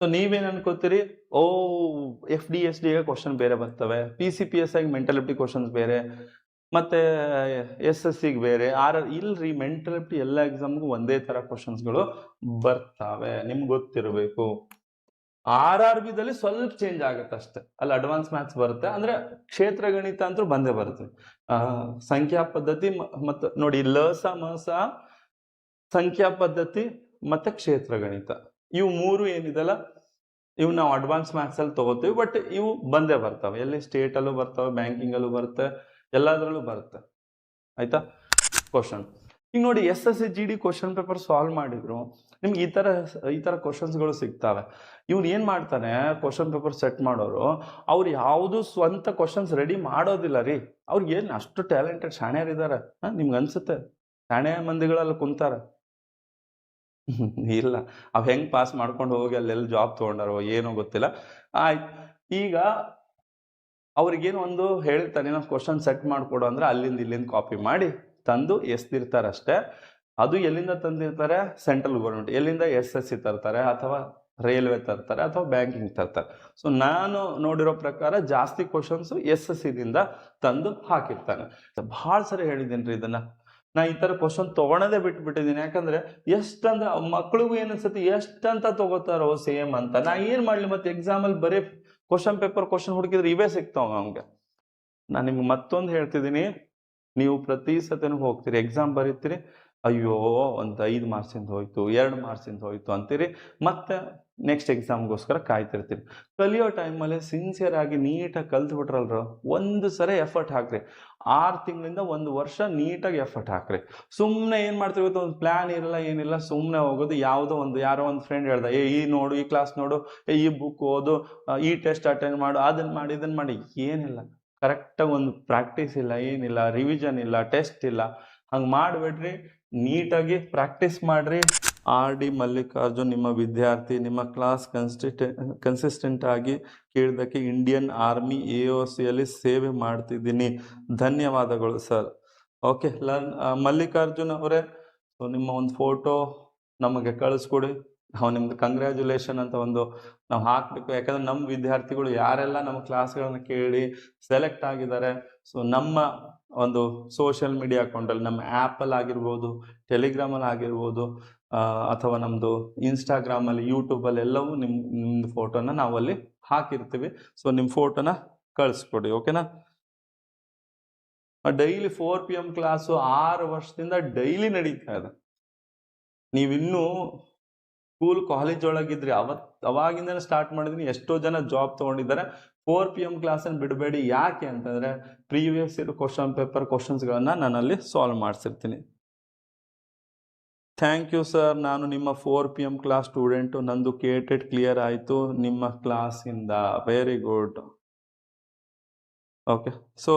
So ನೀವೇನ್ ಅನ್ಕೋತೀರಿ, ಓ FD SD question ಬೇರೆ ಬರ್ತವೆ, PCPS ಆಗಿ ಮೆಂಟಾಲಿಟಿ ಕ್ವಶನ್ಸ್ ಬೇರೆ, ಮತ್ತೆ SSC ಬೇರೆ, ಇಲ್ರಿ ಮೆಂಟಾಲಿಟಿ ಎಲ್ಲ ಎಕ್ಸಾಮ್ಗೂ ಒಂದೇ ತರ ಕ್ವಶನ್ಸ್ಗಳು ಬರ್ತಾವೆ, ನಿಮ್ಗೆ ಗೊತ್ತಿರಬೇಕು. RRBದಲ್ಲಿ ಸ್ವಲ್ಪ ಚೇಂಜ್ ಆಗುತ್ತೆ ಅಷ್ಟೇ, ಅಲ್ಲಿ ಅಡ್ವಾನ್ಸ್ ಮ್ಯಾಥ್ಸ್ ಬರುತ್ತೆ, ಅಂದ್ರೆ ಕ್ಷೇತ್ರ ಗಣಿತ ಅಂತೂ ಬಂದೇ ಬರುತ್ತೆ. ಸಂಖ್ಯಾ ಪದ್ಧತಿ ಮತ್ತೆ ನೋಡಿ, ಲಸ ಮಸ ಸಂಖ್ಯಾ ಪದ್ಧತಿ ಮತ್ತೆ ಕ್ಷೇತ್ರ ಗಣಿತ, ಇವು ಮೂರು ಏನಿದೆಲ್ಲ ಇವು ನಾವು ಅಡ್ವಾನ್ಸ್ ಮ್ಯಾಥ್ಸ್ ಅಲ್ಲಿ ತಗೋತೀವಿ. ಬಟ್ ಇವು ಬಂದೇ ಬರ್ತವೆ, ಎಲ್ಲಿ ಸ್ಟೇಟ್ ಅಲ್ಲೂ ಬರ್ತವೆ, ಬ್ಯಾಂಕಿಂಗ್ ಅಲ್ಲೂ ಬರುತ್ತೆ, ಎಲ್ಲದ್ರಲ್ಲೂ ಬರುತ್ತೆ. ಆಯ್ತಾ ಕ್ವಶನ್. ಈಗ ನೋಡಿ SSC GD question paper solve ಮಾಡಿದ್ರು, ನಿಮ್ಗೆ ಈ ತರ ಕ್ವಶನ್ಸ್ಗಳು ಸಿಗ್ತವೆ. ಇವ್ನು ಏನ್ ಮಾಡ್ತಾನೆ, ಕ್ವಶನ್ ಪೇಪರ್ ಸೆಟ್ ಮಾಡೋರು, ಅವ್ರು ಯಾವುದು ಸ್ವಂತ ಕ್ವಶನ್ಸ್ ರೆಡಿ ಮಾಡೋದಿಲ್ಲ ರೀ. ಅವ್ರಿಗೆ ಏನ್ ಅಷ್ಟು ಟ್ಯಾಲೆಂಟೆಡ್ ಶಾಣ್ಯರಿದ್ದಾರೆ ನಿಮ್ಗೆ ಅನ್ಸುತ್ತೆ? ಶಾಣೆ ಮಂದಿಗಳಲ್ಲಿ ಕುಂತಾರ? ಇಲ್ಲ, ಅವ್ ಹೆಂಗ್ ಪಾಸ್ ಮಾಡ್ಕೊಂಡು ಹೋಗಿ ಅಲ್ಲೆಲ್ಲ ಜಾಬ್ ತಗೊಂಡಾರೋ ಏನೋ ಗೊತ್ತಿಲ್ಲ. ಆಯ್ತು, ಈಗ ಅವ್ರಿಗೇನು ಒಂದು ಹೇಳ್ತಾನೆ, ನಾವು ಕ್ವಶನ್ ಸೆಟ್ ಮಾಡ್ಕೊಡು ಅಂದ್ರೆ ಅಲ್ಲಿಂದ ಇಲ್ಲಿಂದ ಕಾಪಿ ಮಾಡಿ ತಂದು ಎಸ್ತಿರ್ತಾರೆ ಅಷ್ಟೇ. ಅದು ಎಲ್ಲಿಂದ ತಂದಿರ್ತಾರೆ? Central government. ಎಲ್ಲಿಂದ? SSC ತರ್ತಾರೆ, ಅಥವಾ ರೈಲ್ವೆ ತರ್ತಾರೆ, ಅಥವಾ ಬ್ಯಾಂಕಿಂಗ್ ತರ್ತಾರೆ. ಸೊ ನಾನು ನೋಡಿರೋ ಪ್ರಕಾರ ಜಾಸ್ತಿ ಕ್ವಶನ್ಸ್ SSC ದಿಂದ ತಂದು ಹಾಕಿರ್ತಾನೆ. ಬಹಳ ಸರಿ ಹೇಳಿದ್ದೀನಿ ಇದನ್ನ, ನಾ ಈ ತರ ಕ್ವಶನ್ ತಗೊಳೋದೇ ಬಿಟ್ಬಿಟ್ಟಿದ್ದೀನಿ. ಯಾಕಂದ್ರೆ ಎಷ್ಟಂದ್ರೆ ಮಕ್ಳಿಗೂ ಏನನ್ಸುತ್ತೆ, ಎಷ್ಟಂತ ತಗೋತಾರೋ ಸೇಮ್ ಅಂತ. ನಾ ಏನ್ ಮಾಡ್ಲಿ ಮತ್ತೆ, ಎಕ್ಸಾಮ್ ಅಲ್ಲಿ ಬರೀ ಕ್ವಶನ್ ಹುಡುಕಿದ್ರೆ ಇವೇ ಸಿಗ್ತಾವ ನಮ್ಗೆ. ನಾನು ನಿಮ್ಗೆ ಮತ್ತೊಂದು ಹೇಳ್ತಿದ್ದೀನಿ, ನೀವು ಪ್ರತಿ ಸತಿನೂ ಹೋಗ್ತೀರಿ ಎಕ್ಸಾಮ್ ಬರೀತೀರಿ, ಅಯ್ಯೋ ಒಂದು 5 ಮಾರ್ಕ್ಸಿಂದ ಹೋಯ್ತು, 2 ಮಾರ್ಕ್ಸಿಂದ ಹೋಯ್ತು ಅಂತೀರಿ, ಮತ್ತೆ ನೆಕ್ಸ್ಟ್ ಎಕ್ಸಾಮ್ಗೋಸ್ಕರ ಕಾಯ್ತಿರ್ತೀರಿ. ಕಲಿಯೋ ಟೈಮಲ್ಲಿ ಸಿನ್ಸಿಯರ್ ಆಗಿ ನೀಟಾಗಿ ಕಲ್ತು ಬಿಟ್ರಲ್ರು, ಒಂದು ಸರಿ ಎಫರ್ಟ್ ಹಾಕ್ರಿ. 6 ತಿಂಗಳಿಂದ 1 ವರ್ಷ ನೀಟಾಗಿ ಎಫರ್ಟ್ ಹಾಕ್ರಿ. ಸುಮ್ಮನೆ ಏನ್ ಮಾಡ್ತೀವಿ ಗೊತ್ತಾ, ಒಂದು ಪ್ಲಾನ್ ಇರಲ್ಲ ಏನಿಲ್ಲ, ಸುಮ್ಮನೆ ಹೋಗೋದು. ಯಾರೋ ಒಂದು ಫ್ರೆಂಡ್ ಹೇಳ್ದ, ಈ ನೋಡು, ಈ ಕ್ಲಾಸ್ ನೋಡು, ಈ ಬುಕ್ ಓದು, ಈ ಟೆಸ್ಟ್ ಅಟೆಂಡ್ ಮಾಡು, ಅದನ್ನ ಮಾಡಿ ಇದನ್ನ ಮಾಡಿ. ಏನಿಲ್ಲ, ಕರೆಕ್ಟಾಗಿ ಒಂದು ಪ್ರಾಕ್ಟೀಸ್ ಇಲ್ಲ, ಏನಿಲ್ಲ, ರಿವಿಷನ್ ಇಲ್ಲ, ಟೆಸ್ಟ್ ಇಲ್ಲ. ಹಂಗೆ ಮಾಡಿಬಿಡ್ರಿ, ನೀಟಾಗಿ ಪ್ರಾಕ್ಟೀಸ್ ಮಾಡ್ರಿ. RD ಮಲ್ಲಿಕಾರ್ಜುನ್ ನಿಮ್ಮ ವಿದ್ಯಾರ್ಥಿ. ನಿಮ್ಮ ಕ್ಲಾಸ್ ಕನ್ಸಿಸ್ಟೆಂಟ್ ಆಗಿ ಕೇಳಿದಕ್ಕೆ ಇಂಡಿಯನ್ ಆರ್ಮಿ AOC ಅಲ್ಲಿ ಸೇವೆ ಮಾಡ್ತಿದ್ದೀನಿ, ಧನ್ಯವಾದಗಳು ಸರ್. ಓಕೆ ಮಲ್ಲಿಕಾರ್ಜುನ್ ಅವರೇ, ಸೊ ನಿಮ್ಮ ಒಂದು ಫೋಟೋ ನಮಗೆ ಕಳಿಸ್ಕೊಡಿ. ನಾವು ನಿಮ್ದು ಕಂಗ್ರ್ಯಾಚುಲೇಷನ್ ಅಂತ ಒಂದು ನಾವು ಹಾಕ್ಬೇಕು. ಯಾಕಂದ್ರೆ ನಮ್ಮ ವಿದ್ಯಾರ್ಥಿಗಳು ಯಾರೆಲ್ಲ ನಮ್ಮ ಕ್ಲಾಸ್ಗಳನ್ನ ಕೇಳಿ ಸೆಲೆಕ್ಟ್ ಆಗಿದ್ದಾರೆ, ಸೊ ನಮ್ಮ ಒಂದು ಸೋಷಿಯಲ್ ಮೀಡಿಯಾ ಅಕೌಂಟಲ್ಲಿ, ನಮ್ಮ ಆ್ಯಪಲ್ಲಿ ಆಗಿರ್ಬೋದು, ಟೆಲಿಗ್ರಾಮಲ್ಲಿ ಆಗಿರ್ಬೋದು, ಅಥವಾ ನಮ್ಮದು ಇನ್ಸ್ಟಾಗ್ರಾಮಲ್ಲಿ, ಯೂಟ್ಯೂಬಲ್ಲಿ ಎಲ್ಲವೂ ನಿಮ್ಮದು ಫೋಟೋನ ನಾವಲ್ಲಿ ಹಾಕಿರ್ತೀವಿ. ಸೊ ನಿಮ್ಮ ಫೋಟೋನ ಕಳಿಸ್ಕೊಡಿ, ಓಕೆನಾ? ಡೈಲಿ 4 PM ಕ್ಲಾಸು 6 ವರ್ಷದಿಂದ ಡೈಲಿ ನಡೀತಾ ಇದೆ. ನೀವಿನ್ನೂ ಸ್ಕೂಲ್ ಕಾಲೇಜ್ ಒಳಗಿದ್ರಿ, ಅವಾಗಿಂದನೇ ಸ್ಟಾರ್ಟ್ ಮಾಡಿದೀನಿ. ಎಷ್ಟೋ ಜನ ಜಾಬ್ ತಗೊಂಡಿದ್ದಾರೆ. 4 PM ಕ್ಲಾಸನ್ನು ಬಿಡಬೇಡಿ. ಯಾಕೆ ಅಂತಂದ್ರೆ ಪ್ರೀವಿಯಸ್ ಇರೋ ಕ್ವಶನ್ ಪೇಪರ್ ಕ್ವಶನ್ಸ್ಗಳನ್ನ ನಾನಲ್ಲಿ ಸಾಲ್ವ್ ಮಾಡಿಸಿರ್ತೀನಿ. ಥ್ಯಾಂಕ್ ಯು ಸರ್, ನಾನು ನಿಮ್ಮ 4 PM ಕ್ಲಾಸ್ ಸ್ಟೂಡೆಂಟು. ನಂದು KTET ಕ್ಲಿಯರ್ ಆಯಿತು ನಿಮ್ಮ ಕ್ಲಾಸಿಂದ. Very good. Okay, so